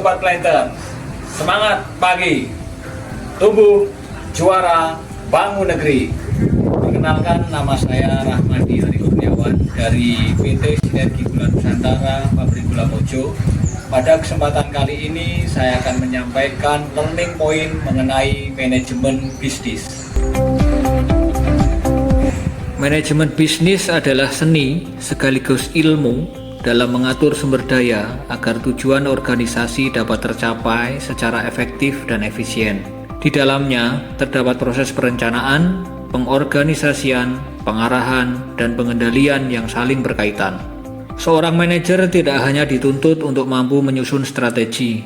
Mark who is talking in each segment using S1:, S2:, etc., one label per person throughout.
S1: Sobat Klenter, semangat pagi, tumbuh, juara, bangun negeri. Perkenalkan, nama saya Rahmadi Hari Kurniawan dari PT Sinergi Gula Nusantara, Pabrik Gula Mojo. Pada kesempatan kali ini saya akan menyampaikan learning point mengenai manajemen bisnis. Manajemen bisnis adalah seni sekaligus ilmu dalam mengatur sumber daya agar tujuan organisasi dapat tercapai secara efektif dan efisien. Di dalamnya terdapat proses perencanaan, pengorganisasian, pengarahan, dan pengendalian yang saling berkaitan. Seorang manajer tidak hanya dituntut untuk mampu menyusun strategi,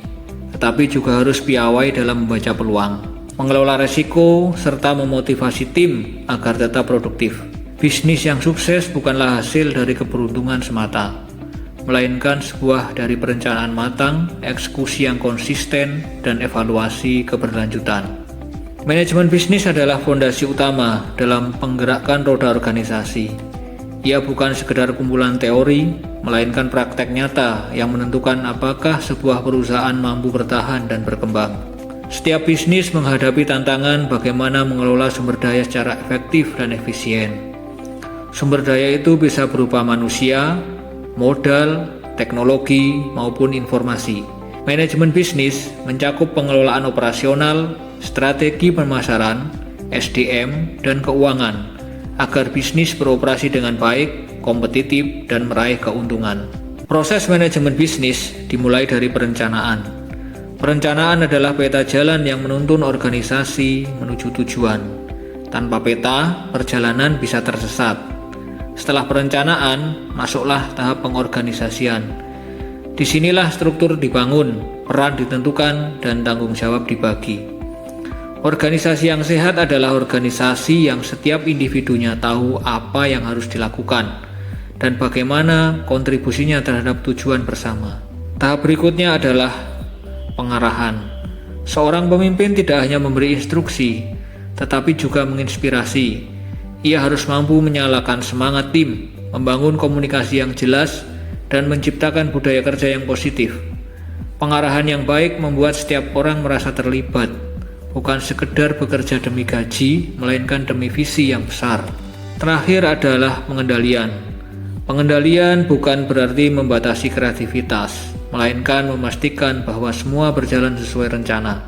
S1: tetapi juga harus piawai dalam membaca peluang, mengelola resiko, serta memotivasi tim agar tetap produktif. Bisnis yang sukses bukanlah hasil dari keberuntungan semata, melainkan sebuah dari perencanaan matang, eksekusi yang konsisten, dan evaluasi keberlanjutan. Manajemen bisnis adalah fondasi utama dalam penggerakkan roda organisasi. Ia bukan sekedar kumpulan teori, melainkan praktek nyata yang menentukan apakah sebuah perusahaan mampu bertahan dan berkembang. Setiap bisnis menghadapi tantangan bagaimana mengelola sumber daya secara efektif dan efisien. Sumber daya itu bisa berupa manusia, modal, teknologi, maupun informasi. Manajemen bisnis mencakup pengelolaan operasional, strategi pemasaran, SDM, dan keuangan agar bisnis beroperasi dengan baik, kompetitif, dan meraih keuntungan. Proses manajemen bisnis dimulai dari perencanaan. Perencanaan adalah peta jalan yang menuntun organisasi menuju tujuan. Tanpa peta, perjalanan bisa tersesat. Setelah perencanaan, masuklah tahap pengorganisasian. Disinilah struktur dibangun, peran ditentukan, dan tanggung jawab dibagi. Organisasi yang sehat adalah organisasi yang setiap individunya tahu apa yang harus dilakukan dan bagaimana kontribusinya terhadap tujuan bersama. Tahap berikutnya adalah pengarahan. Seorang pemimpin tidak hanya memberi instruksi, tetapi juga menginspirasi. Ia harus mampu menyalakan semangat tim, membangun komunikasi yang jelas, dan menciptakan budaya kerja yang positif. Pengarahan yang baik membuat setiap orang merasa terlibat, bukan sekedar bekerja demi gaji, melainkan demi visi yang besar. Terakhir adalah pengendalian. Pengendalian bukan berarti membatasi kreativitas, melainkan memastikan bahwa semua berjalan sesuai rencana.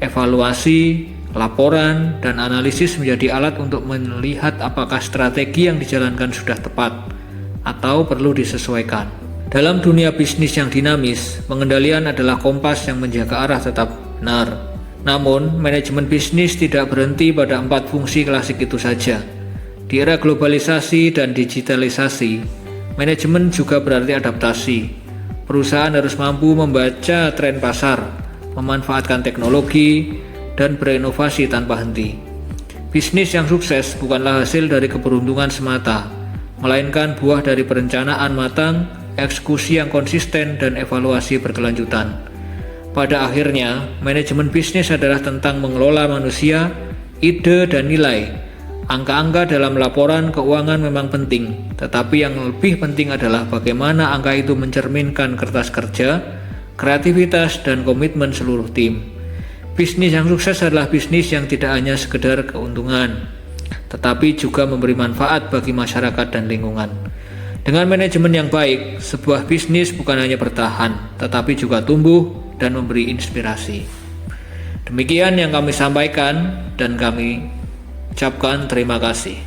S1: Evaluasi, laporan, dan analisis menjadi alat untuk melihat apakah strategi yang dijalankan sudah tepat atau perlu disesuaikan. Dalam dunia bisnis yang dinamis, pengendalian adalah kompas yang menjaga arah tetap benar. Namun, manajemen bisnis tidak berhenti pada 4 fungsi klasik itu saja. Di era globalisasi dan digitalisasi, manajemen juga berarti adaptasi. Perusahaan harus mampu membaca tren pasar, memanfaatkan teknologi, dan berinovasi tanpa henti. Bisnis yang sukses bukanlah hasil dari keberuntungan semata, melainkan buah dari perencanaan matang, eksekusi yang konsisten, dan evaluasi berkelanjutan. Pada akhirnya, manajemen bisnis adalah tentang mengelola manusia, ide, dan nilai. Angka-angka dalam laporan keuangan memang penting, tetapi yang lebih penting adalah bagaimana angka itu mencerminkan kertas kerja, kreativitas, dan komitmen seluruh tim. Bisnis yang sukses adalah bisnis yang tidak hanya sekedar keuntungan, tetapi juga memberi manfaat bagi masyarakat dan lingkungan. Dengan manajemen yang baik, sebuah bisnis bukan hanya bertahan, tetapi juga tumbuh dan memberi inspirasi. Demikian yang kami sampaikan dan kami ucapkan terima kasih.